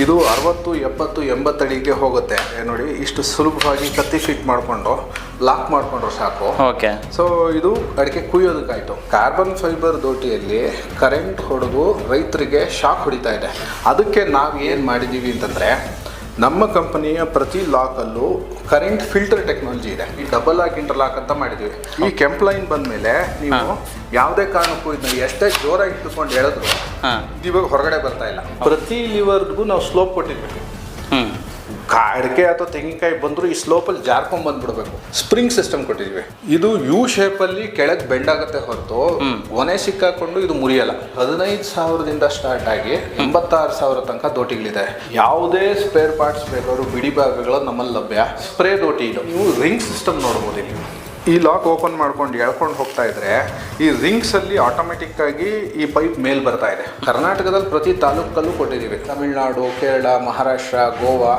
ಇದು 60, 70, 80 ಅಡಿಗೆ ಹೋಗುತ್ತೆ ನೋಡಿ. ಇಷ್ಟು ಸುಲಭವಾಗಿ ಕತ್ತಿ ಫಿಟ್ ಮಾಡಿಕೊಂಡು ಲಾಕ್ ಮಾಡಿಕೊಂಡ್ರೆ ಸಾಕು. ಓಕೆ. ಸೊ ಇದು ಅಡಿಕೆ ಕುಯ್ಯೋದಕ್ಕಾಯಿತು. ಕಾರ್ಬನ್ ಫೈಬರ್ ದೋಟಿಯಲ್ಲಿ ಕರೆಂಟ್ ಹೊಡೆದು ರೈತರಿಗೆ ಶಾಕ್ ಹೊಡಿತಾ ಇದೆ. ಅದಕ್ಕೆ ನಾವು ಏನು ಮಾಡಿದ್ದೀವಿ ಅಂತಂದರೆ, ನಮ್ಮ ಕಂಪನಿಯ ಪ್ರತಿ ಲಾಕಲ್ಲೂ ಕರೆಂಟ್ ಫಿಲ್ಟರ್ ಟೆಕ್ನಾಲಜಿ ಇದೆ. ಈ ಡಬಲ್ ಲಾಕ್ ಇಂಟರ್ಲಾಕ್ ಅಂತ ಮಾಡಿದ್ದೀವಿ. ಈ ಕೆಂಪ್ ಲೈನ್ ಬಂದಮೇಲೆ ನೀವು ಯಾವುದೇ ಕಾರಣಕ್ಕೂ ಇದನ್ನ ಎಷ್ಟೇ ಜೋರಾಗಿ ಇಟ್ಕೊಂಡು ಹೇಳಿದ್ರು ಇವಾಗ ಹೊರಗಡೆ ಬರ್ತಾ ಇಲ್ಲ. ಪ್ರತಿ ಲಿವರ್ಗೂ ನಾವು ಸ್ಲೋಪ್ ಕೊಟ್ಟಿರ್ಬೇಕು. ಅಡಿಕೆ ಅಥವಾ ತೆಂಗಿನಕಾಯಿ ಬಂದರೂ ಈ ಸ್ಲೋಪಲ್ಲಿ ಜಾರ್ಕೊಂಡ್ ಬಂದ್ಬಿಡ್ಬೇಕು. ಸ್ಪ್ರಿಂಗ್ ಸಿಸ್ಟಮ್ ಕೊಟ್ಟಿದ್ದೀವಿ. ಇದು ಯು ಶೇಪಲ್ಲಿ ಕೆಳಗೆ ಬೆಂಡ್ ಆಗುತ್ತೆ ಹೊರತು ಕೊನೆ ಸಿಕ್ಕಾಕೊಂಡು ಇದು ಮುರಿಯಲ್ಲ. 15,000ದಿಂದ ಸ್ಟಾರ್ಟ್ ಆಗಿ 86,000 ತನಕ ದೋಟಿಗಳಿದೆ. ಯಾವುದೇ ಸ್ಪೇರ್ ಪಾರ್ಟ್ಸ್ ಬೇಕಾದ್ರೂ ಬಿಡಿ ಭಾಗಗಳು ನಮ್ಮಲ್ಲಿ ಲಭ್ಯ. ಸ್ಪ್ರೇ ದೋಟಿ ಇದು. ನೀವು ರಿಂಗ್ ಸಿಸ್ಟಮ್ ನೋಡ್ಬೋದು ಇಲ್ಲಿ. ಈ ಲಾಕ್ ಓಪನ್ ಮಾಡ್ಕೊಂಡು ಎಳ್ಕೊಂಡು ಹೋಗ್ತಾ ಇದ್ರೆ ಈ ರಿಂಗ್ಸಲ್ಲಿ ಆಟೋಮೆಟಿಕ್ ಆಗಿ ಈ ಪೈಪ್ ಮೇಲ್ ಬರ್ತಾ ಇದೆ. ಕರ್ನಾಟಕದಲ್ಲಿ ಪ್ರತಿ ತಾಲೂಕಲ್ಲೂ ಕೊಟ್ಟಿದ್ದೀವಿ. ತಮಿಳುನಾಡು, ಕೇರಳ, ಮಹಾರಾಷ್ಟ್ರ, ಗೋವಾ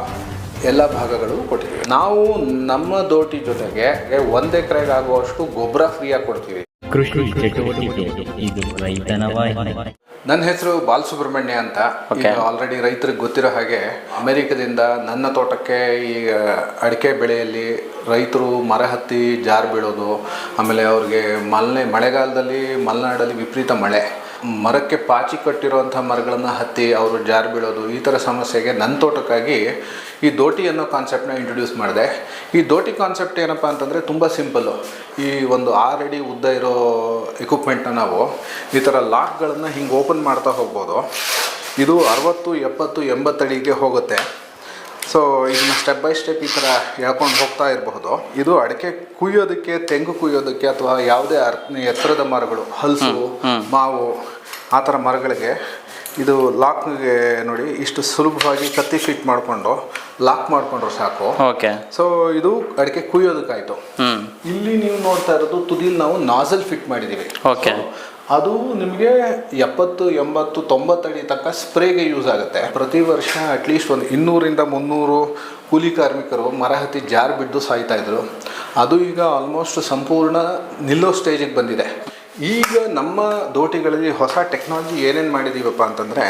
ಎಲ್ಲ ಭಾಗಗಳು ಕೊಟ್ಟಿದ್ದೀವಿ. ನಾವು ನಮ್ಮ ದೋಟಿ ಜೊತೆಗೆ 1 ಎಕರೆಗೆ ಆಗುವಷ್ಟು ಗೊಬ್ಬರ ಫ್ರೀಯಾಗಿ ಕೊಡ್ತೀವಿ. ಕೃಷಿ ಚಟುವಟಿಕೆ ಇದು ರೈತನ ವಾಹಿನಿ. ನನ್ನ ಹೆಸರು ಬಾಲಸುಬ್ರಹ್ಮಣ್ಯ ಅಂತ. ಈಗ ಆಲ್ರೆಡಿ ರೈತರಿಗೆ ಗೊತ್ತಿರೋ ಹಾಗೆ ಅಮೆರಿಕದಿಂದ ನನ್ನ ತೋಟಕ್ಕೆ ಈಗ ಅಡಿಕೆ ಬೆಳೆಯಲ್ಲಿ ರೈತರು ಮರ ಹತ್ತಿ ಜಾರು ಬೀಳೋದು, ಆಮೇಲೆ ಅವ್ರಿಗೆ ಮಳೆಗಾಲದಲ್ಲಿ ಮಲೆನಾಡಲ್ಲಿ ವಿಪರೀತ ಮಳೆ, ಮರಕ್ಕೆ ಪಾಚಿ ಕಟ್ಟಿರುವಂಥ ಮರಗಳನ್ನು ಹತ್ತಿ ಅವರು ಜಾರು ಬೀಳೋದು, ಈ ಥರ ಸಮಸ್ಯೆಗೆ ನನ್ನ ತೋಟಕ್ಕಾಗಿ ಈ ದೋಟಿ ಅನ್ನೋ ಕಾನ್ಸೆಪ್ಟನ್ನ ಇಂಟ್ರೊಡ್ಯೂಸ್ ಮಾಡಿದೆ. ಈ ದೋಟಿ ಕಾನ್ಸೆಪ್ಟ್ ಏನಪ್ಪ ಅಂತಂದರೆ ತುಂಬ ಸಿಂಪಲ್ಲು. ಈ ಒಂದು 6 ಅಡಿ ಉದ್ದ ಇರೋ ಎಕ್ವಿಪ್ಮೆಂಟ್ನ ನಾವು ಈ ಥರ ಲಾಕ್ಗಳನ್ನು ಹಿಂಗೆ ಓಪನ್ ಮಾಡ್ತಾ ಹೋಗ್ಬೋದು. ಇದು 60, 70, 80 ಅಡಿಗೆ ಹೋಗುತ್ತೆ. ಸೊ ಇದನ್ನು ಸ್ಟೆಪ್ ಬೈ ಸ್ಟೆಪ್ ಈ ಥರ ಹೇಳ್ಕೊಂಡು ಹೋಗ್ತಾ ಇರಬಹುದು. ಇದು ಅಡಿಕೆ ಕುಯ್ಯೋದಕ್ಕೆ, ತೆಂಗು ಕುಯ್ಯೋದಕ್ಕೆ ಅಥವಾ ಯಾವುದೇ ಎತ್ತರದ ಮರಗಳು, ಹಲಸು, ಮಾವು ಆ ಥರ ಮರಗಳಿಗೆ ಇದು ಲಾಕ್ಗೆ ನೋಡಿ ಇಷ್ಟು ಸುಲಭವಾಗಿ ಕತ್ತಿ ಫಿಟ್ ಮಾಡಿಕೊಂಡು ಲಾಕ್ ಮಾಡಿಕೊಂಡ್ರೆ ಸಾಕು. ಓಕೆ. ಸೊ ಇದು ಅಡಿಕೆ ಕುಯ್ಯೋದಕ್ಕಾಯಿತು. ಇಲ್ಲಿ ನೀವು ನೋಡ್ತಾ ಇರೋದು ತುದಿಲಿ ನಾವು ನಾಸಲ್ ಫಿಟ್ ಮಾಡಿದ್ದೀವಿ. ಓಕೆ. ಅದು ನಿಮಗೆ 70, 80, 90 ಅಡಿ ತನಕ ಸ್ಪ್ರೇಗೆ ಯೂಸ್ ಆಗುತ್ತೆ. ಪ್ರತಿ ವರ್ಷ ಅಟ್ಲೀಸ್ಟ್ ಒಂದು 200ರಿಂದ 300 ಕೂಲಿ ಕಾರ್ಮಿಕರು ಮರ ಹತ್ತಿ ಜಾರು ಬಿದ್ದು ಸಾಯ್ತಾ ಇದ್ರು. ಅದು ಈಗ ಆಲ್ಮೋಸ್ಟ್ ಸಂಪೂರ್ಣ ನಿಲ್ಲೋ ಸ್ಟೇಜಿಗೆ ಬಂದಿದೆ. ಈಗ ನಮ್ಮ ದೋಟಿಗಳಲ್ಲಿ ಹೊಸ ಟೆಕ್ನಾಲಜಿ ಏನೇನು ಮಾಡಿದ್ದೀವಪ್ಪ ಅಂತಂದರೆ,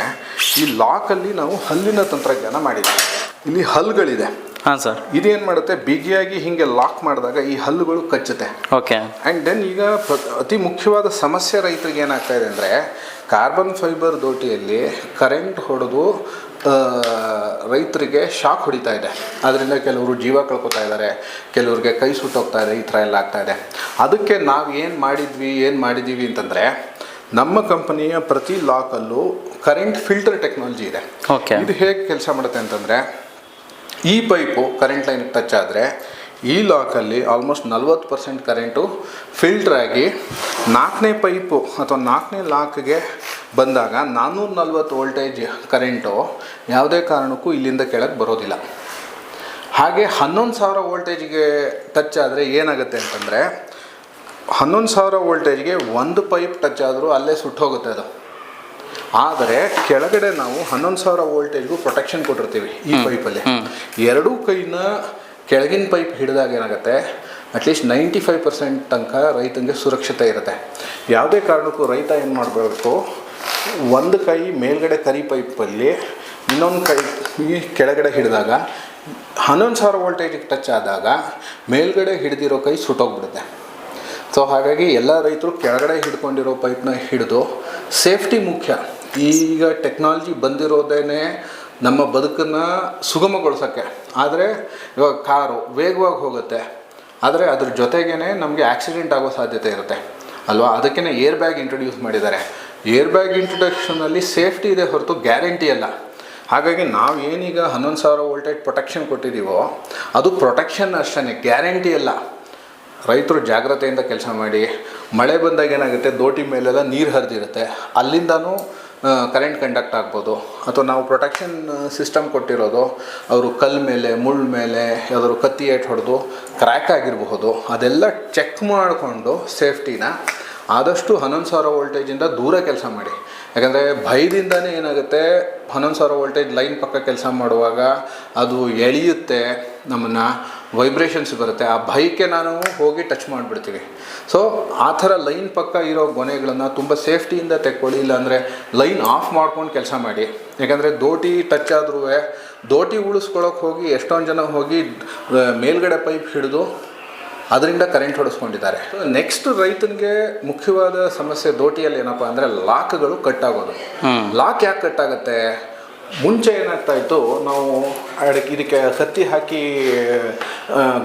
ಈ ಲಾಕಲ್ಲಿ ನಾವು ಹಲ್ಲಿನ ತಂತ್ರಜ್ಞಾನ ಮಾಡಿದ್ದೀವಿ. ಇಲ್ಲಿ ಹಲ್ಲುಗಳಿದೆ. ಹಾಂ ಸರ್. ಇದೇನು ಮಾಡುತ್ತೆ, ಬಿಗಿಯಾಗಿ ಹೀಗೆ ಲಾಕ್ ಮಾಡಿದಾಗ ಈ ಹಲ್ಲುಗಳು ಕಚ್ಚುತ್ತೆ. ಓಕೆ. ಆ್ಯಂಡ್ ದೆನ್ ಈಗ ಅತಿ ಮುಖ್ಯವಾದ ಸಮಸ್ಯೆ ರೈತರಿಗೆ ಏನಾಗ್ತಾ ಇದೆ ಅಂದರೆ, ಕಾರ್ಬನ್ ಫೈಬರ್ ದೋಟಿಯಲ್ಲಿ ಕರೆಂಟ್ ಹೊಡೆದು ರೈತರಿಗೆ ಶಾಕ್ ಹೊಡಿತಾ ಇದೆ. ಅದರಿಂದ ಕೆಲವರು ಜೀವ ಕಳ್ಕೊತಾ ಇದ್ದಾರೆ, ಕೆಲವ್ರಿಗೆ ಕೈ ಸುಟ್ಟೋಗ್ತಾ ಇದೆ, ಈ ಥರ ಎಲ್ಲ ಆಗ್ತಾ ಇದೆ. ಅದಕ್ಕೆ ನಾವು ಏನು ಮಾಡಿದ್ದೀವಿ ಅಂತಂದರೆ, ನಮ್ಮ ಕಂಪನಿಯ ಪ್ರತಿ ಲಾಕಲ್ಲೂ ಕರೆಂಟ್ ಫಿಲ್ಟರ್ ಟೆಕ್ನಾಲಜಿ ಇದೆ. ಓಕೆ. ಇದು ಹೇಗೆ ಕೆಲಸ ಮಾಡುತ್ತೆ ಅಂತಂದರೆ, ಈ ಪೈಪು ಕರೆಂಟ್ ಲೈನ್ ಟಚ್ ಆದರೆ ಈ ಲಾಕಲ್ಲಿ ಆಲ್ಮೋಸ್ಟ್ 40% ಕರೆಂಟು ಫಿಲ್ಟ್ರ್ ಆಗಿ 4ನೇ ಪೈಪು ಅಥವಾ 4ನೇ ಲಾಕ್ಗೆ ಬಂದಾಗ 440 ವೋಲ್ಟೇಜ್ ಕರೆಂಟು ಯಾವುದೇ ಕಾರಣಕ್ಕೂ ಇಲ್ಲಿಂದ ಕೆಳಗೆ ಬರೋದಿಲ್ಲ. ಹಾಗೆ 11,000 ವೋಲ್ಟೇಜ್ಗೆ ಟಚ್ ಆದರೆ ಏನಾಗುತ್ತೆ ಅಂತಂದರೆ, 11,000 ವೋಲ್ಟೇಜ್ಗೆ ಒಂದು ಪೈಪ್ ಟಚ್ ಆದರೂ ಅಲ್ಲೇ ಸುಟ್ಟೋಗುತ್ತೆ ಅದು. ಆದರೆ ಕೆಳಗಡೆ ನಾವು 11,000 ವೋಲ್ಟೇಜ್ಗೂ ಪ್ರೊಟೆಕ್ಷನ್ ಕೊಟ್ಟಿರ್ತೀವಿ ಈ ಪೈಪಲ್ಲಿ. ಎರಡೂ ಕೈನ ಕೆಳಗಿನ ಪೈಪ್ ಹಿಡಿದಾಗ ಏನಾಗುತ್ತೆ, ಅಟ್ಲೀಸ್ಟ್ 95% ತನಕ ರೈತನಿಗೆ ಸುರಕ್ಷತೆ ಇರುತ್ತೆ. ಯಾವುದೇ ಕಾರಣಕ್ಕೂ ರೈತ ಏನು ಮಾಡಬೇಕು, ಒಂದು ಕೈ ಮೇಲ್ಗಡೆ ಕರಿ ಪೈಪಲ್ಲಿ, ಇನ್ನೊಂದು ಕೈ ಈ ಕೆಳಗಡೆ ಹಿಡಿದಾಗ 11,000 ವೋಲ್ಟೇಜಿಗೆ ಟಚ್ ಆದಾಗ ಮೇಲ್ಗಡೆ ಹಿಡಿದಿರೋ ಕೈ ಸುಟ್ಟೋಗ್ಬಿಡುತ್ತೆ. ಸೊ ಹಾಗಾಗಿ ಎಲ್ಲ ರೈತರು ಕೆಳಗಡೆ ಹಿಡ್ಕೊಂಡಿರೋ ಪೈಪ್ನ ಹಿಡಿದು, ಸೇಫ್ಟಿ ಮುಖ್ಯ. ಈಗ ಟೆಕ್ನಾಲಜಿ ಬಂದಿರೋದೇ ನಮ್ಮ ಬದುಕನ್ನು ಸುಗಮಗೊಳಿಸೋಕ್ಕೆ. ಆದರೆ ಇವಾಗ ಕಾರು ವೇಗವಾಗಿ ಹೋಗುತ್ತೆ, ಆದರೆ ಅದ್ರ ಜೊತೆಗೇ ನಮಗೆ ಆಕ್ಸಿಡೆಂಟ್ ಆಗೋ ಸಾಧ್ಯತೆ ಇರುತ್ತೆ ಅಲ್ವಾ. ಅದಕ್ಕೇ ಏರ್ ಬ್ಯಾಗ್ ಇಂಟ್ರೊಡ್ಯೂಸ್ ಮಾಡಿದ್ದಾರೆ. ಏರ್ ಬ್ಯಾಗ್ ಇಂಟ್ರೊಡಕ್ಷನಲ್ಲಿ ಸೇಫ್ಟಿ ಇದೆ ಹೊರತು ಗ್ಯಾರಂಟಿ ಅಲ್ಲ. ಹಾಗಾಗಿ ನಾವು ಏನೀಗ 11,000 ವೋಲ್ಟೇಜ್ ಪ್ರೊಟೆಕ್ಷನ್ ಕೊಟ್ಟಿದ್ದೀವೋ ಅದು ಪ್ರೊಟೆಕ್ಷನ್ ಅಷ್ಟೇ, ಗ್ಯಾರಂಟಿ ಅಲ್ಲ. ರೈತರು ಜಾಗ್ರತೆಯಿಂದ ಕೆಲಸ ಮಾಡಿ. ಮಳೆ ಬಂದಾಗ ಏನಾಗುತ್ತೆ, ದೋಟಿ ಮೇಲೆಲ್ಲ ನೀರು ಹರಿದಿರುತ್ತೆ, ಅಲ್ಲಿಂದನೂ ಕರೆಂಟ್ ಕಂಡಕ್ಟ್ ಆಗ್ಬೋದು. ಅಥವಾ ನಾವು ಪ್ರೊಟೆಕ್ಷನ್ ಸಿಸ್ಟಮ್ ಕೊಟ್ಟಿರೋದು ಅವರು ಕಲ್ಲು ಮೇಲೆ, ಮುಳ್ಳು ಮೇಲೆ ಯಾವ್ದಾದ್ರು ಕತ್ತಿ ಏಟು ಹೊಡೆದು ಕ್ರ್ಯಾಕ್ ಆಗಿರಬಹುದು. ಅದೆಲ್ಲ ಚೆಕ್ ಮಾಡಿಕೊಂಡು ಸೇಫ್ಟಿನ ಆದಷ್ಟು 11,000 ವೋಲ್ಟೇಜಿಂದ ದೂರ ಕೆಲಸ ಮಾಡಿ. ಯಾಕಂದರೆ ಭಯದಿಂದನೇ ಏನಾಗುತ್ತೆ, 11,000 ವೋಲ್ಟೇಜ್ ಲೈನ್ ಪಕ್ಕ ಕೆಲಸ ಮಾಡುವಾಗ ಅದು ಎಳೆಯುತ್ತೆ ನಮ್ಮನ್ನು. ವೈಬ್ರೇಷನ್ಸ್ ಬರುತ್ತೆ, ಆ ಭಯಕ್ಕೆ ನಾನು ಹೋಗಿ ಟಚ್ ಮಾಡಿಬಿಡ್ತೀವಿ. ಸೊ ಆ ಥರ ಲೈನ್ ಪಕ್ಕ ಇರೋ ಗೊನೆಗಳನ್ನು ತುಂಬ ಸೇಫ್ಟಿಯಿಂದ ತೆಕ್ಕೊಳ್ಳಿ, ಇಲ್ಲಾಂದರೆ ಲೈನ್ ಆಫ್ ಮಾಡ್ಕೊಂಡು ಕೆಲಸ ಮಾಡಿ. ಯಾಕಂದರೆ ದೋಟಿ ಟಚ್ ಆದ್ರೂ ದೋಟಿ ಉಳಿಸ್ಕೊಳ್ಳೋಕೆ ಹೋಗಿ ಎಷ್ಟೊಂದು ಜನ ಹೋಗಿ ಮೇಲ್ಗಡೆ ಪೈಪ್ ಹಿಡಿದು ಅದರಿಂದ ಕರೆಂಟ್ ಹೊಡೆಸ್ಕೊಂಡಿದ್ದಾರೆ. ನೆಕ್ಸ್ಟ್ ರೈತನಿಗೆ ಮುಖ್ಯವಾದ ಸಮಸ್ಯೆ ದೋಟಿಯಲ್ಲಿ ಏನಪ್ಪ ಅಂದರೆ ಲಾಕ್ಗಳು ಕಟ್ಟಾಗೋದು. ಲಾಕ್ ಯಾಕೆ ಕಟ್ಟಾಗುತ್ತೆ? ಮುಂಚೆ ಏನಾಗ್ತಾ ಇತ್ತು, ನಾವು ಇದಕ್ಕೆ ಕತ್ತಿ ಹಾಕಿ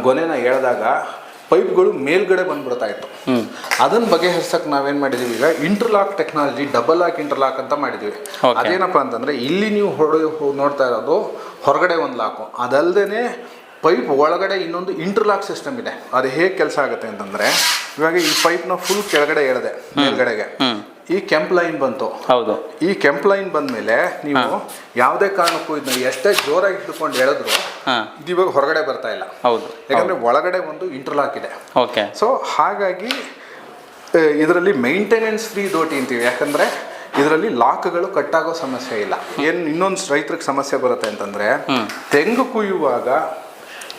ಗೊನೆನ ಎಳೆದಾಗ ಪೈಪ್ಗಳು ಮೇಲ್ಗಡೆ ಬಂದ್ಬಿಡ್ತಾ ಇತ್ತು. ಅದನ್ನು ಬಗೆಹರಿಸಕ್ಕೆ ನಾವೇನು ಮಾಡಿದ್ದೀವಿ, ಈಗ interlock technology, double lock interlock ಅಂತ ಮಾಡಿದ್ದೀವಿ. ಅದೇನಪ್ಪ ಅಂತಂದರೆ ಇಲ್ಲಿ ನೀವು ನೋಡ್ತಾ ಇರೋದು ಹೊರಗಡೆ ಒಂದು ಲಾಕು, ಅದಲ್ಲದೆ ಪೈಪ್ ಒಳಗಡೆ ಇನ್ನೊಂದು ಇಂಟರ್ಲಾಕ್ ಸಿಸ್ಟಮ್ ಇದೆ. ಅದು ಹೇಗೆ ಕೆಲಸ ಆಗುತ್ತೆ ಅಂತಂದರೆ, ಇವಾಗ ಈ ಪೈಪ್ನ ಫುಲ್ ಕೆಳಗಡೆ ಎಳೆದೆ ಮೇಲ್ಗಡೆಗೆ, ಈ ಕೆಂಪ್ ಲೈನ್ ಬಂತು. ಹೌದು, ಈ ಕೆಂಪ್ ಲೈನ್ ಬಂದಮೇಲೆ ನೀವು ಯಾವುದೇ ಕಾರಣಕ್ಕೂ ಇದನ್ನ ಎಷ್ಟೇ ಜೋರಾಗಿ ಹಿಡ್ಕೊಂಡು ಎಳೆದ್ರು ಇದು ಇವಾಗ ಹೊರಗಡೆ ಬರ್ತಾ ಇಲ್ಲ. ಹೌದು, ಯಾಕಂದರೆ ಒಳಗಡೆ ಒಂದು ಇಂಟರ್ಲಾಕ್ ಇದೆ. ಓಕೆ, ಸೊ ಹಾಗಾಗಿ ಇದರಲ್ಲಿ ಮೇಂಟೆನೆನ್ಸ್ ಫ್ರೀ ದೋಟಿ ಅಂತೀವಿ. ಯಾಕಂದರೆ ಇದರಲ್ಲಿ ಲಾಕ್ಗಳು ಕಟ್ಟಾಗೋ ಸಮಸ್ಯೆ ಇಲ್ಲ. ಏನು ಇನ್ನೊಂದು ರೈತರಿಗೆ ಸಮಸ್ಯೆ ಬರುತ್ತೆ ಅಂತಂದರೆ, ತೆಂಗು ಕುಯ್ಯುವಾಗ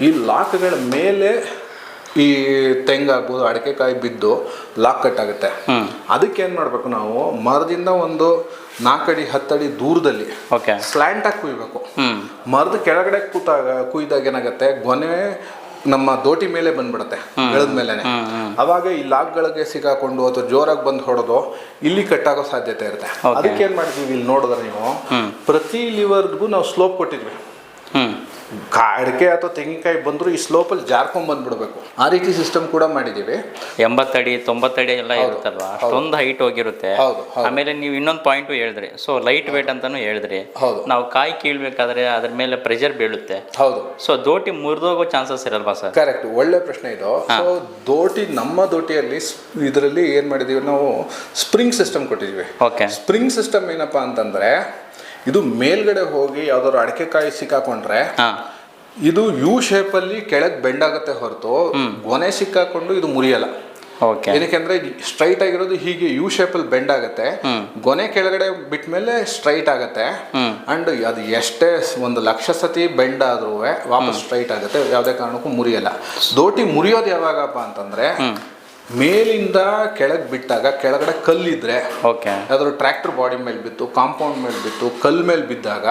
ಈ ಲಾಕ್ಗಳ ಮೇಲೆ ಈ ತೆಂಗಾಗ್ಬೋದು, ಅಡಿಕೆಕಾಯಿ ಬಿದ್ದು ಲಾಕ್ ಕಟ್ಟಾಗುತ್ತೆ. ಅದಕ್ಕೆ ಏನು ಮಾಡಬೇಕು, ನಾವು ಮರದಿಂದ ಒಂದು 4 ಅಡಿ 10 ಅಡಿ ದೂರದಲ್ಲಿ ಸ್ಲ್ಯಾಂಟಾಗಿ ಕುಯ್ಬೇಕು. ಮರದ ಕೆಳಗಡೆ ಕುಯ್ದಾಗ ಏನಾಗುತ್ತೆ, ಗೊನೆ ನಮ್ಮ ದೋಟಿ ಮೇಲೆ ಬಂದ್ಬಿಡುತ್ತೆ, ಗಿಳದ ಮೇಲೆನೆ. ಅವಾಗ ಈ ಲಾಕ್ಗಳಿಗೆ ಸಿಕ್ಕಾಕೊಂಡು ಅಥವಾ ಜೋರಾಗಿ ಬಂದು ಹೊಡೆದು ಇಲ್ಲಿ ಕಟ್ಟಾಗೋ ಸಾಧ್ಯತೆ ಇರುತ್ತೆ. ಅದಕ್ಕೆ ಏನು ಮಾಡಿದ್ವಿ, ಇಲ್ಲಿ ನೋಡಿದ್ರೆ ನೀವು ಪ್ರತಿ ಲಿವರ್ಗೂ ನಾವು ಸ್ಲೋಪ್ ಕೊಟ್ಟಿದ್ವಿ. ಅಡಿಕೆ ಅಥವಾ ತೆಂಗಿನಕಾಯಿ ಬಂದರೂ ಈ ಸ್ಲೋಪಲ್ಲಿ ಜಾರ್ಕೊಂಡ್ ಬಂದ್ಬಿಡ್ಬೇಕು, ಆ ರೀತಿ ಸಿಸ್ಟಮ್ ಕೂಡ ಮಾಡಿದ್ದೀವಿ. 80 ಅಡಿ 90 ಅಡಿ ಎಲ್ಲ ಇರುತ್ತಲ್ವಾ, ಅಷ್ಟೊಂದು ಹೈಟ್ ಹೋಗಿರುತ್ತೆ. ಆಮೇಲೆ ನೀವು ಇನ್ನೊಂದು ಪಾಯಿಂಟು ಹೇಳಿದ್ರಿ, ಸೊ ಲೈಟ್ ವೇಟ್ ಅಂತಾನು ಹೇಳಿದ್ರಿ. ನಾವು ಕಾಯಿ ಕೀಳ್ಬೇಕಾದ್ರೆ ಅದ್ರ ಮೇಲೆ ಪ್ರೆಷರ್ ಬೀಳುತ್ತೆ. ಹೌದು, ಸೊ ದೋಟಿ ಮುರಿದೋಗೋ ಚಾನ್ಸಸ್ ಇರಲ್ವಾ ಸರ್? ಕರೆಕ್ಟ್, ಒಳ್ಳೆ ಪ್ರಶ್ನೆ ಇದು. ಸೊ ದೋಟಿ, ನಮ್ಮ ದೋಟಿಯಲ್ಲಿ ಇದರಲ್ಲಿ ಏನು ಮಾಡಿದೀವಿ ನಾವು, ಸ್ಪ್ರಿಂಗ್ ಸಿಸ್ಟಮ್ ಕೊಟ್ಟಿದ್ವಿ. ಓಕೆ, ಸ್ಪ್ರಿಂಗ್ ಸಿಸ್ಟಮ್ ಏನಪ್ಪಾ ಅಂತಂದ್ರೆ, ಇದು ಮೇಲ್ಗಡೆ ಹೋಗಿ ಯಾವ್ದಾದ್ರು ಅಡಿಕೆಕಾಯಿ ಸಿಕ್ಕಾಕೊಂಡ್ರೆ ಇದು ಯು ಶೇಪಲ್ಲಿ ಕೆಳಗೆ ಬೆಂಡ್ ಆಗುತ್ತೆ ಹೊರತು ಗೊನೆ ಸಿಕ್ಕಾಕೊಂಡು ಇದು ಮುರಿಯಲ್ಲ. ಏನಕ್ಕೆ ಸ್ಟ್ರೈಟ್ ಆಗಿರೋದು ಹೀಗೆ ಯು ಶೇಪಲ್ಲಿ ಬೆಂಡ್ ಆಗುತ್ತೆ, ಗೊನೆ ಕೆಳಗಡೆ ಬಿಟ್ಮೇಲೆ ಸ್ಟ್ರೈಟ್ ಆಗುತ್ತೆ. ಅಂಡ್ ಅದು ಎಷ್ಟೇ 1,00,000 ಸತಿ ಬೆಂಡ್ ಆದ್ರೂ ವಾಪಸ್ ಸ್ಟ್ರೈಟ್ ಆಗುತ್ತೆ, ಯಾವುದೇ ಕಾರಣಕ್ಕೂ ಮುರಿಯಲ್ಲ. ದೋಟಿ ಮುರಿಯೋದು ಯಾವಾಗಪ್ಪ ಅಂತಂದ್ರೆ, ಮೇಲಿಂದ ಕೆಳಗೆ ಬಿಟ್ಟಾಗ ಕೆಳಗಡೆ ಕಲ್ಲಿದ್ರೆ, ಯಾವ್ದಾದ್ರು ಟ್ರ್ಯಾಕ್ಟರ್ ಬಾಡಿ ಮೇಲೆ ಬಿತ್ತು, ಕಾಂಪೌಂಡ್ ಮೇಲೆ ಬಿತ್ತು, ಕಲ್ ಮೇಲೆ ಬಿದ್ದಾಗ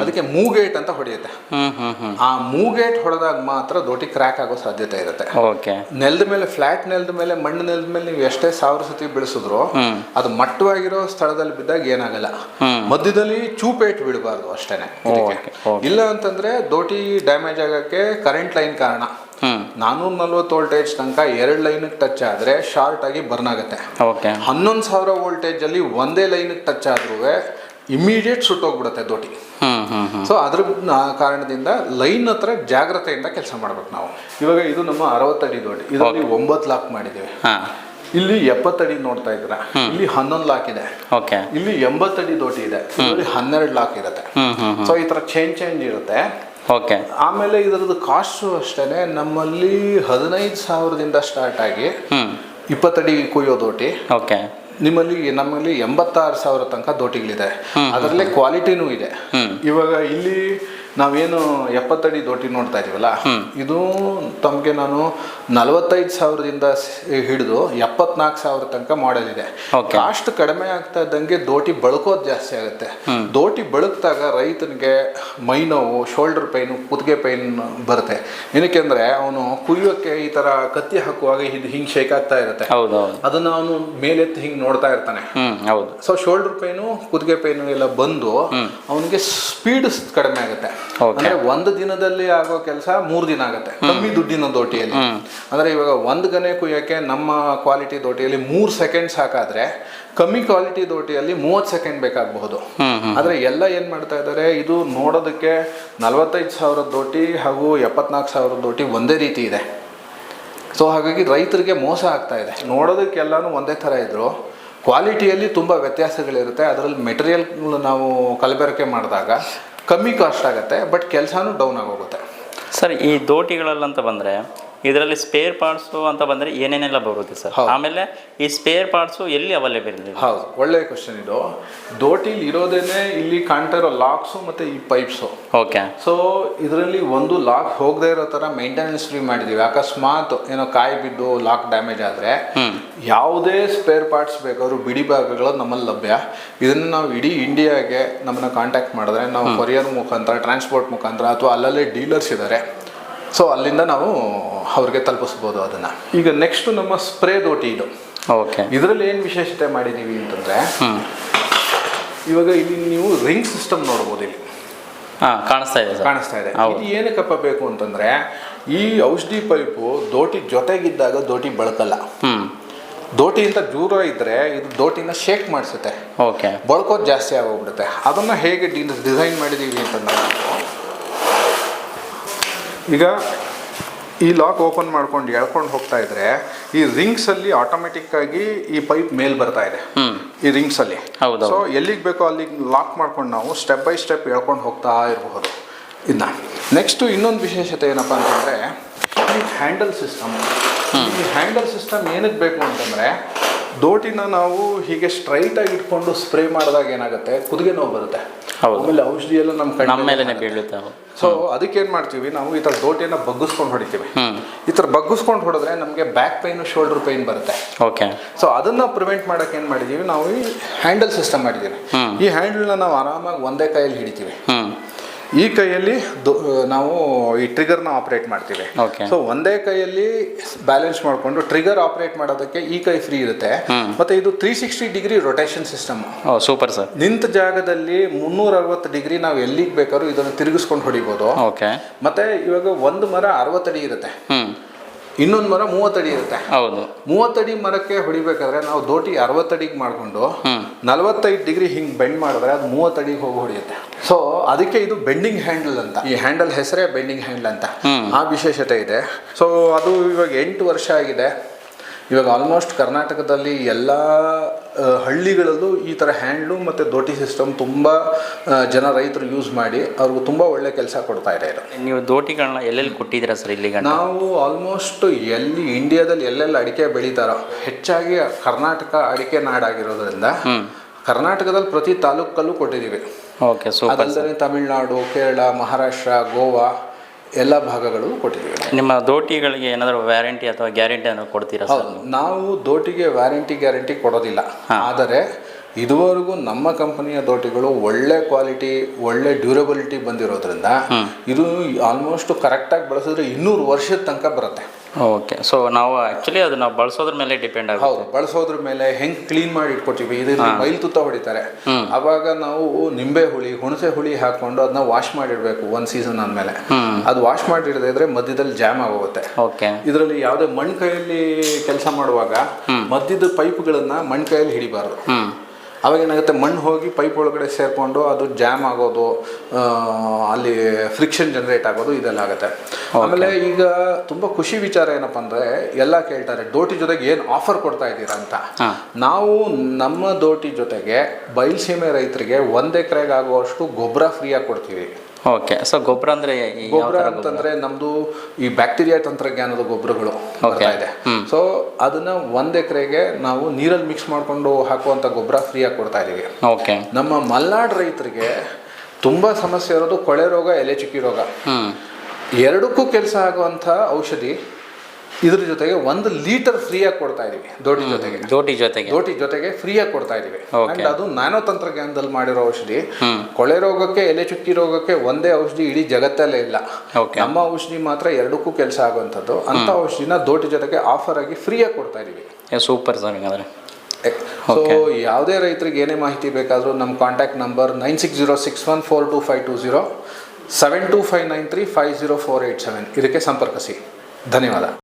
ಅದಕ್ಕೆ ಮೂಗೇಟ್ ಅಂತ ಹೊಡೆಯುತ್ತೆ. ಆ ಮೂಗೇಟ್ ಹೊಡೆದಾಗ ಮಾತ್ರ ದೋಟಿ ಕ್ರ್ಯಾಕ್ ಆಗೋ ಸಾಧ್ಯತೆ ಇರುತ್ತೆ. ನೆಲದ ಮೇಲೆ, ಫ್ಲಾಟ್ ನೆಲದ ಮೇಲೆ, ಮಣ್ಣು ನೆಲದ ಮೇಲೆ ನೀವು ಎಷ್ಟೇ 1000 ಸತಿ ಬೆಳೆಸಿದ್ರು ಅದು ಮಟ್ಟವಾಗಿರೋ ಸ್ಥಳದಲ್ಲಿ ಬಿದ್ದಾಗ ಏನಾಗಲ್ಲ. ಮಧ್ಯದಲ್ಲಿ ಚೂಪೇಟ್ ಬಿಡಬಾರ್ದು ಅಷ್ಟೇನೆ. ಇಲ್ಲ ಅಂತಂದ್ರೆ ದೋಟಿ ಡ್ಯಾಮೇಜ್ ಆಗಕ್ಕೆ ಕರೆಂಟ್ ಲೈನ್ ಕಾರಣ. 440 ವೋಲ್ಟೇಜ್ ತನಕ 2 ಲೈನ್ಗೆ ಟಚ್ ಆದ್ರೆ ಶಾರ್ಟ್ ಆಗಿ ಬರ್ನ್ ಆಗುತ್ತೆ. 11,000 ವೋಲ್ಟೇಜ್ ಅಲ್ಲಿ ಒಂದೇ ಲೈನ್ ಟಚ್ ಆದ್ರೂ ಇಮಿಡಿಯೇಟ್ ಸುಟ್ಟೋಗ್ಬಿಡುತ್ತೆ ದೋಟಿ. ಸೊ ಅದ್ರ ಕಾರಣದಿಂದ ಲೈನ್ ಹತ್ರ ಜಾಗ್ರತೆಯಿಂದ ಕೆಲಸ ಮಾಡ್ಬೇಕು ನಾವು. ಇವಾಗ ಇದು ನಮ್ಮ 60 ಅಡಿ ದೋಟಿ, ಇದರಲ್ಲಿ 9 ಲಾಕ್ ಮಾಡಿದ್ದೀವಿ. ಇಲ್ಲಿ 70 ಅಡಿ ನೋಡ್ತಾ ಇದ್ರ, ಇಲ್ಲಿ 11 ಲಾಕ್ ಇದೆ. ಇಲ್ಲಿ 80 ಅಡಿ ದೋಟಿ ಇದೆ, ಇಲ್ಲಿ 12 ಲಾಕ್ ಇರುತ್ತೆ. ಸೊ ಈ ತರ ಚೇಂಜ್ ಇರುತ್ತೆ. ಆಮೇಲೆ ಇದರದ್ದು ಕಾಸ್ಟ್ ಅಷ್ಟೇನೆ, ನಮ್ಮಲ್ಲಿ 15,000ದಿಂದ ಸ್ಟಾರ್ಟ್ ಆಗಿ 20 ಅಡಿ ಕುಯ್ಯೋ ದೋಟಿ. ನಮ್ಮಲ್ಲಿ 86,000 ತನಕ ದೋಟಿಗಳಿದೆ. ಅದರಲ್ಲೇ ಕ್ವಾಲಿಟಿನೂ ಇದೆ. ಇವಾಗ ಇಲ್ಲಿ ನಾವೇನು 70 ಅಡಿ ದೋಟಿ ನೋಡ್ತಾ ಇದೀವಲ್ಲ, ಇದು ತಮಗೆ ನಾನು 45,000ದಿಂದ ಹಿಡಿದು 74,000 ತನಕ ಮಾಡೆಲ್ ಇದೆ. ಕಾಸ್ಟ್ ಕಡಿಮೆ ಆಗ್ತಾ ಇದ್ದಂಗೆ ದೋಟಿ ಬಳಕೋದು ಜಾಸ್ತಿ ಆಗುತ್ತೆ. ದೋಟಿ ಬಳಕ್ದಾಗ ರೈತನಿಗೆ ಮೈ ನೋವು, ಶೋಲ್ಡರ್ ಪೈನು, ಕುತ್ತಿಗೆ ಪೈನ್ ಬರುತ್ತೆ. ಏನಕ್ಕೆ ಅಂದ್ರೆ ಅವನು ಕುಯ್ಯೋಕ್ಕೆ ಈ ತರ ಕತ್ತಿ ಹಾಕುವಾಗ ಹಿಂಗ್ ಶೇಕ್ ಆಗ್ತಾ ಇರುತ್ತೆ, ಅದನ್ನ ಅವನು ಮೇಲೆತ್ತಿ ಹಿಂಗ್ ನೋಡ್ತಾ ಇರ್ತಾನೆ. ಸೊ ಶೋಲ್ಡರ್ ಪೈನು, ಕುತ್ತಿಗೆ ಪೈನು ಎಲ್ಲ ಬಂದು ಅವನಿಗೆ ಸ್ಪೀಡ್ ಕಡಿಮೆ ಆಗುತ್ತೆ. ಅಂದ್ರೆ 1 ದಿನದಲ್ಲಿ ಆಗೋ ಕೆಲಸ 3 ದಿನ ಆಗುತ್ತೆ ಕಮ್ಮಿ ದುಡ್ಡಿನ ದೋಟಿಯಲ್ಲಿ. ಅಂದ್ರೆ ಇವಾಗ 1 ಗನೆ ಕುಯ್ಯಕ್ಕೆ ನಮ್ಮ ಕ್ವಾಲಿಟಿ ದೋಟಿಯಲ್ಲಿ 3 ಸೆಕೆಂಡ್ಸ್ ಹಾಕಾದ್ರೆ, ಕಮ್ಮಿ ಕ್ವಾಲಿಟಿ ದೋಟಿಯಲ್ಲಿ 30 ಸೆಕೆಂಡ್ ಬೇಕಾಗಬಹುದು. ಆದ್ರೆ ಎಲ್ಲ ಏನ್ ಮಾಡ್ತಾ ಇದ್ದಾರೆ, ಇದು ನೋಡೋದಕ್ಕೆ 45,000 ದೋಟಿ ಹಾಗೂ 74,000 ದೋಟಿ ಒಂದೇ ರೀತಿ ಇದೆ. ಸೊ ಹಾಗಾಗಿ ರೈತರಿಗೆ ಮೋಸ ಆಗ್ತಾ ಇದೆ. ನೋಡೋದಕ್ಕೆಲ್ಲಾನು ಒಂದೇ ತರ ಇದ್ರು, ಕ್ವಾಲಿಟಿಯಲ್ಲಿ ತುಂಬಾ ವ್ಯತ್ಯಾಸಗಳಿರುತ್ತೆ. ಅದರಲ್ಲಿ ಮೆಟೀರಿಯಲ್ ನಾವು ಕಲಬೆರಕೆ ಮಾಡಿದಾಗ ಕಮ್ಮಿ ಕಾಸ್ಟ್ ಆಗುತ್ತೆ, ಬಟ್ ಕೆಲಸನೂ ಡೌನ್ ಆಗೋಗುತ್ತೆ. ಸರ್, ಈ ದೋಟಿಗಳಲ್ಲಂತ ಬಂದರೆ ಇದರಲ್ಲಿ ಸ್ಪೇರ್ ಪಾರ್ಟ್ಸು ಅಂತ ಬಂದರೆ ಏನೇನೆಲ್ಲ ಬರುತ್ತೆ ಸರ್? ಆಮೇಲೆ ಈ ಸ್ಪೇರ್ ಪಾರ್ಟ್ಸು ಎಲ್ಲಿ ಅವೈಲೇಬಲ್ ಇದೆ? ಹೌದು, ಒಳ್ಳೆಯ ಕ್ವಶನ್ ಇದು. ದೋಟಿಲಿ ಇರೋದೇನೆ ಇಲ್ಲಿ ಕಾಣ್ತಾ ಇರೋ ಲಾಕ್ಸು ಮತ್ತು ಈ ಪೈಪ್ಸು. ಓಕೆ. ಸೊ ಇದರಲ್ಲಿ ಒಂದು ಲಾಕ್ ಹೋಗದೆ ಇರೋ ಥರ ಮೇಂಟೆನೆನ್ಸ್ ಫ್ರೀ ಮಾಡಿದ್ದೀವಿ. ಅಕಸ್ಮಾತ್ ಏನೋ ಕಾಯಿ ಬಿದ್ದು ಲಾಕ್ ಡ್ಯಾಮೇಜ್ ಆದರೆ ಯಾವುದೇ ಸ್ಪೇರ್ ಪಾರ್ಟ್ಸ್ ಬೇಕಾದ್ರೂ ಬಿಡಿ ಭಾಗಗಳು ನಮ್ಮಲ್ಲಿ ಲಭ್ಯ. ಇದನ್ನು ನಾವು ಇಡೀ ಇಂಡಿಯಾಗೆ ನಮ್ಮನ್ನು ಕಾಂಟ್ಯಾಕ್ಟ್ ಮಾಡಿದ್ರೆ ನಾವು ಕೊರಿಯರ್ ಮುಖಾಂತರ, ಟ್ರಾನ್ಸ್ಪೋರ್ಟ್ ಮುಖಾಂತರ ಅಥವಾ ಅಲ್ಲಲ್ಲೇ ಡೀಲರ್ಸ್ ಇದ್ದಾರೆ, ಸೊ ಅಲ್ಲಿಂದ ನಾವು ಅವ್ರಿಗೆ ತಲುಪಿಸ್ಬೋದು ಅದನ್ನು. ಈಗ ನೆಕ್ಸ್ಟು ನಮ್ಮ ಸ್ಪ್ರೇ ದೋಟಿ ಇದು. ಓಕೆ. ಇದರಲ್ಲಿ ಏನು ವಿಶೇಷತೆ ಮಾಡಿದ್ದೀವಿ ಅಂತಂದರೆ, ಇವಾಗ ಇಲ್ಲಿ ನೀವು ರಿಂಗ್ ಸಿಸ್ಟಮ್ ನೋಡ್ಬೋದು. ಇಲ್ಲಿ ಕಾಣಿಸ್ತಾ ಇದೆ. ಇದು ಏನಕ್ಕಪ್ಪ ಬೇಕು ಅಂತಂದರೆ, ಈ ಔಷಧಿ ಪೈಪು ದೋಟಿ ಜೊತೆಗಿದ್ದಾಗ ದೋಟಿ ಬಳಕಲ್ಲ. ದೋಟಿಯಿಂದ ದೂರ ಇದ್ದರೆ ಇದು ದೋಟಿನ ಶೇಕ್ ಮಾಡಿಸುತ್ತೆ. ಓಕೆ. ಬಳಕೋದು ಜಾಸ್ತಿ ಆಗೋಗ್ಬಿಡುತ್ತೆ. ಅದನ್ನು ಹೇಗೆ ಡಿಸೈನ್ ಮಾಡಿದ್ದೀವಿ ಅಂತಂದರೆ, ಈಗ ಈ ಲಾಕ್ ಓಪನ್ ಮಾಡ್ಕೊಂಡು ಎಳ್ಕೊಂಡು ಹೋಗ್ತಾ ಇದ್ರೆ ಈ ರಿಂಗ್ಸಲ್ಲಿ ಆಟೋಮೆಟಿಕ್ಕಾಗಿ ಈ ಪೈಪ್ ಮೇಲೆ ಬರ್ತಾ ಇದೆ ಈ ರಿಂಗ್ಸಲ್ಲಿ. ಸೊ ಎಲ್ಲಿಗೆ ಬೇಕೋ ಅಲ್ಲಿಗೆ ಲಾಕ್ ಮಾಡ್ಕೊಂಡು ನಾವು ಸ್ಟೆಪ್ ಬೈ ಸ್ಟೆಪ್ ಎಳ್ಕೊಂಡು ಹೋಗ್ತಾ ಇರಬಹುದು. ಇನ್ನು ನೆಕ್ಸ್ಟು ಇನ್ನೊಂದು ವಿಶೇಷತೆ ಏನಪ್ಪ ಅಂತಂದರೆ, ಈ ಹ್ಯಾಂಡಲ್ ಸಿಸ್ಟಮ್. ಈ ಹ್ಯಾಂಡಲ್ ಸಿಸ್ಟಮ್ ಏನಕ್ಕೆ ಬೇಕು ಅಂತಂದರೆ, ದೋಟಿನ ನಾವು ಹೀಗೆ ಸ್ಟ್ರೈಟಾಗಿ ಇಟ್ಕೊಂಡು ಸ್ಪ್ರೇ ಮಾಡಿದಾಗ ಏನಾಗುತ್ತೆ, ಕುದಿಗೆ ನೋವು ಬರುತ್ತೆ. ಆಮೇಲೆ ಔಷಧಿ ಎಲ್ಲ ನಮ್ಮ ಮೇಲೆ ಬೀಳುತ್ತೆ. ಸೊ ಅದಕ್ಕೇನು ಮಾಡ್ತೀವಿ ನಾವು, ಈ ಥರ ದೋಟಿಯನ್ನು ಬಗ್ಗಿಸ್ಕೊಂಡು ಹೊಡಿತೀವಿ. ಈ ಥರ ಬಗ್ಗಿಸ್ಕೊಂಡು ಹೊಡೆದ್ರೆ ನಮಗೆ ಬ್ಯಾಕ್ ಪೈನು, ಶೋಲ್ಡರ್ ಪೈನ್ ಬರುತ್ತೆ. ಓಕೆ. ಸೊ ಅದನ್ನು ಪ್ರಿವೆಂಟ್ ಮಾಡೋಕೆ ಏನು ಮಾಡಿದ್ದೀವಿ ನಾವು, ಈ ಹ್ಯಾಂಡಲ್ ಸಿಸ್ಟಮ್ ಮಾಡಿದ್ದೀವಿ. ಈ ಹ್ಯಾಂಡಲ್ನ ನಾವು ಆರಾಮಾಗಿ ಒಂದೇ ಕೈಯಲ್ಲಿ ಹಿಡಿತೀವಿ. ಈ ಕೈಯಲ್ಲಿ ನಾವು ಈ ಟ್ರಿಗರ್ನ ಆಪರೇಟ್ ಮಾಡ್ತೀವಿ. ಸೊ ಒಂದೇ ಕೈಯಲ್ಲಿ ಬ್ಯಾಲೆನ್ಸ್ ಮಾಡಿಕೊಂಡು ಟ್ರಿಗರ್ ಆಪರೇಟ್ ಮಾಡೋದಕ್ಕೆ ಈ ಕೈ ಫ್ರೀ ಇರುತ್ತೆ. ಮತ್ತೆ ಇದು 360 degree rotation system. Super sir. ನಿಂತ ಜಾಗದಲ್ಲಿ 360 ಡಿಗ್ರಿ ನಾವು ಎಲ್ಲಿಗೆ ಬೇಕಾದ್ರೂ ಇದನ್ನು ತಿರುಗಿಸ್ಕೊಂಡು ಹೊಡಿಬೋದು. ಮತ್ತೆ ಇವಾಗ ಒಂದು ಮರ 60 ಅಡಿ ಇರುತ್ತೆ, ಇನ್ನೊಂದು ಮರ 30 ಅಡಿ ಇರುತ್ತೆ. ಹೌದು. 30 ಅಡಿ ಮರಕ್ಕೆ ಹೊಡಿಬೇಕಾದ್ರೆ ನಾವು ದೋಟಿ 60 ಅಡಿಗೆ ಮಾಡಿಕೊಂಡು 45 ಡಿಗ್ರಿ ಹಿಂಗೆ ಬೆಂಡ್ ಮಾಡಿದ್ರೆ ಅದು 30 ಅಡಿಗೆ ಹೋಗಿ ಹೊಡಿಯುತ್ತೆ. ಸೊ ಅದಕ್ಕೆ ಇದು ಬೆಂಡಿಂಗ್ ಹ್ಯಾಂಡಲ್ ಅಂತ. ಈ ಹ್ಯಾಂಡಲ್ ಹೆಸರೇ ಬೆಂಡಿಂಗ್ ಹ್ಯಾಂಡಲ್ ಅಂತ. ಆ ವಿಶೇಷತೆ ಇದೆ. ಸೊ ಅದು ಇವಾಗ 8 ವರ್ಷ ಆಗಿದೆ. ಇವಾಗ ಆಲ್ಮೋಸ್ಟ್ ಕರ್ನಾಟಕದಲ್ಲಿ ಎಲ್ಲ ಹಳ್ಳಿಗಳಲ್ಲೂ ಈ ಥರ ಹ್ಯಾಂಡ್ಲು ಮತ್ತು ದೋಟಿ ಸಿಸ್ಟಮ್ ತುಂಬ ಜನ ರೈತರು ಯೂಸ್ ಮಾಡಿ ಅವ್ರಿಗೂ ತುಂಬ ಒಳ್ಳೆ ಕೆಲಸ ಕೊಡ್ತಾ ಇದೆ. ನೀವು ದೋಟಿಗಳನ್ನ ಎಲ್ಲೆಲ್ಲಿ ಕೊಟ್ಟಿದ್ದೀರಾ ಸರ್ ಇಲ್ಲಿಗೆ? ನಾವು ಆಲ್ಮೋಸ್ಟ್ ಎಲ್ಲಿ ಇಂಡಿಯಾದಲ್ಲಿ ಎಲ್ಲೆಲ್ಲ ಅಡಿಕೆ ಬೆಳೀತಾರೋ, ಹೆಚ್ಚಾಗಿ ಕರ್ನಾಟಕ ಅಡಿಕೆ ನಾಡಾಗಿರೋದ್ರಿಂದ ಕರ್ನಾಟಕದಲ್ಲಿ ಪ್ರತಿ ತಾಲೂಕಲ್ಲೂ ಕೊಟ್ಟಿದ್ದೀವಿ. Okay, super. ಅದಲ್ಲದೆ ತಮಿಳುನಾಡು, ಕೇರಳ, ಮಹಾರಾಷ್ಟ್ರ, ಗೋವಾ ಎಲ್ಲ ಭಾಗಗಳು ಕೊಟ್ಟಿದ್ದೀವಿ. ನಿಮ್ಮ ದೋಟಿಗಳಿಗೆ ಏನಾದರೂ ವ್ಯಾರಂಟಿ ಅಥವಾ ಗ್ಯಾರಂಟಿ ಏನಾದ್ರು ಕೊಡ್ತೀರಾ ಸರ್? ನಾವು ದೋಟಿಗೆ ವ್ಯಾರಂಟಿ ಗ್ಯಾರಂಟಿ ಕೊಡೋದಿಲ್ಲ. ಆದರೆ ಇದುವರೆಗೂ ನಮ್ಮ ಕಂಪನಿಯ ದೋಟಿಗಳು ಒಳ್ಳೆ ಕ್ವಾಲಿಟಿ, ಒಳ್ಳೆ ಡ್ಯೂರಬಿಲಿಟಿ ಬಂದಿರೋದ್ರಿಂದ ಇದು ಆಲ್ಮೋಸ್ಟ್ ಕರೆಕ್ಟಾಗಿ ಬಳಸಿದ್ರೆ 200 ವರ್ಷದ ತನಕ ಬರುತ್ತೆ. ಓಕೆ. ಸೊ ನಾವು ಆ್ಯಕ್ಚುಲಿ ಅದು ನಾವು ಬಳಸೋದ್ರ ಮೇಲೆ ಡಿಪೆಂಡ್ ಆಗುತ್ತೆ. ಹೌದು, ಬಳಸೋದ್ರ ಮೇಲೆ ಹೆಂಗೆ ಕ್ಲೀನ್ ಮಾಡಿ ಇಟ್ಕೊತೀವಿ. ಇದರಲ್ಲಿ ಮೈಲ್ ತುತ್ತ ಹೊಡಿತಾರೆ, ಅವಾಗ ನಾವು ನಿಂಬೆ ಹುಳಿ, ಹುಣಸೆ ಹುಳಿ ಹಾಕೊಂಡು ಅದನ್ನ ವಾಶ್ ಮಾಡಿಡಬೇಕು 1 ಸೀಸನ್ ಆದಮೇಲೆ. ಅದು ವಾಶ್ ಮಾಡಿಡದೇ ಇದ್ರೆ ಮಧ್ಯದಲ್ಲಿ ಜಾಮ್ ಆಗೋಗುತ್ತೆ. ಓಕೆ. ಇದರಲ್ಲಿ ಯಾವುದೇ ಮಣ್ಣು ಕೈಯಲ್ಲಿ ಕೆಲಸ ಮಾಡುವಾಗ ಮಧ್ಯದ ಪೈಪ್ಗಳನ್ನು ಮಣ್ಣು ಕೈಯಲ್ಲಿ ಹಿಡಿಬಾರ್ದು. ಅವಾಗ ಏನಾಗುತ್ತೆ, ಮಣ್ಣು ಹೋಗಿ ಪೈಪ್ ಒಳಗಡೆ ಸೇರಿಕೊಂಡು ಅದು ಜಾಮ್ ಆಗೋದು, ಅಲ್ಲಿ ಫ್ರಿಕ್ಷನ್ ಜನರೇಟ್ ಆಗೋದು, ಇದೆಲ್ಲ ಆಗುತ್ತೆ. ಆಮೇಲೆ ಈಗ ತುಂಬ ಖುಷಿ ವಿಚಾರ ಏನಪ್ಪ ಅಂದರೆ, ಎಲ್ಲ ಕೇಳ್ತಾರೆ ದೋಟಿ ಜೊತೆಗೆ ಏನು ಆಫರ್ ಕೊಡ್ತಾ ಇದ್ದೀರಾ ಅಂತ. ನಾವು ನಮ್ಮ ದೋಟಿ ಜೊತೆಗೆ ಬಯಲುಸೀಮೆ ರೈತರಿಗೆ 1 ಎಕರೆಗೆ ಆಗುವಷ್ಟು ಗೊಬ್ಬರ ಫ್ರೀಯಾಗಿ ಕೊಡ್ತೀವಿ. ಓಕೆ. ಸೊ ಗೊಬ್ಬರ ಅಂದರೆ ಗೊಬ್ಬರ ಅಂತಂದರೆ ನಮ್ಮದು ಈ ಬ್ಯಾಕ್ಟೀರಿಯಾ ತಂತ್ರಜ್ಞಾನದ ಗೊಬ್ಬರಗಳು ಬರ್ತಾ ಇದೆ. ಸೊ ಅದನ್ನು 1 ಎಕರೆಗೆ ನಾವು ನೀರಲ್ಲಿ ಮಿಕ್ಸ್ ಮಾಡಿಕೊಂಡು ಹಾಕುವಂಥ ಗೊಬ್ಬರ ಫ್ರೀಯಾಗಿ ಕೊಡ್ತಾ ಇದ್ದೀವಿ. ಓಕೆ. ನಮ್ಮ ಮಲೆನಾಡು ರೈತರಿಗೆ ತುಂಬ ಸಮಸ್ಯೆ ಇರೋದು ಕೊಳೆ ರೋಗ, ಎಲೆ ಚುಕ್ಕಿ ರೋಗ. ಎರಡಕ್ಕೂ ಕೆಲಸ ಆಗುವಂಥ ಔಷಧಿ ಇದ್ರ ಜೊತೆಗೆ 1 ಲೀಟರ್ ಫ್ರೀಯಾಗಿ ಕೊಡ್ತಾ ಇದೀವಿ. ದೋಟಿ ಜೊತೆಗೆ ಫ್ರೀಯಾಗಿ ಕೊಡ್ತಾ ಇದೀವಿ. ಅದು ನ್ಯಾನೋ ತಂತ್ರಜ್ಞಾನದಲ್ಲಿ ಮಾಡಿರೋ ಔಷಧಿ. ಕೊಳೆ ರೋಗಕ್ಕೆ, ಎಲೆ ಚುಕ್ಕಿ ರೋಗಕ್ಕೆ ಒಂದೇ ಔಷಧಿ ಇಡೀ ಜಗತ್ತಲ್ಲೇ ಇಲ್ಲ. ನಮ್ಮ ಔಷಧಿ ಮಾತ್ರ ಎರಡಕ್ಕೂ ಕೆಲಸ ಆಗುವಂಥದ್ದು. ಅಂತ ಔಷಧಿನ ದೋಟಿ ಜೊತೆಗೆ ಆಫರ್ ಆಗಿ ಫ್ರೀಯಾಗಿ ಕೊಡ್ತಾ ಇದೀವಿ. Super sir. ಹಾಗಾದ್ರೆ ಸೊ ಯಾವುದೇ ರೈತರಿಗೆ ಏನೇ ಮಾಹಿತಿ ಬೇಕಾದರೂ ನಮ್ಮ ಕಾಂಟ್ಯಾಕ್ಟ್ ನಂಬರ್ 9606142520, 72593504887 ಇದಕ್ಕೆ ಸಂಪರ್ಕಿಸಿ. ಧನ್ಯವಾದ.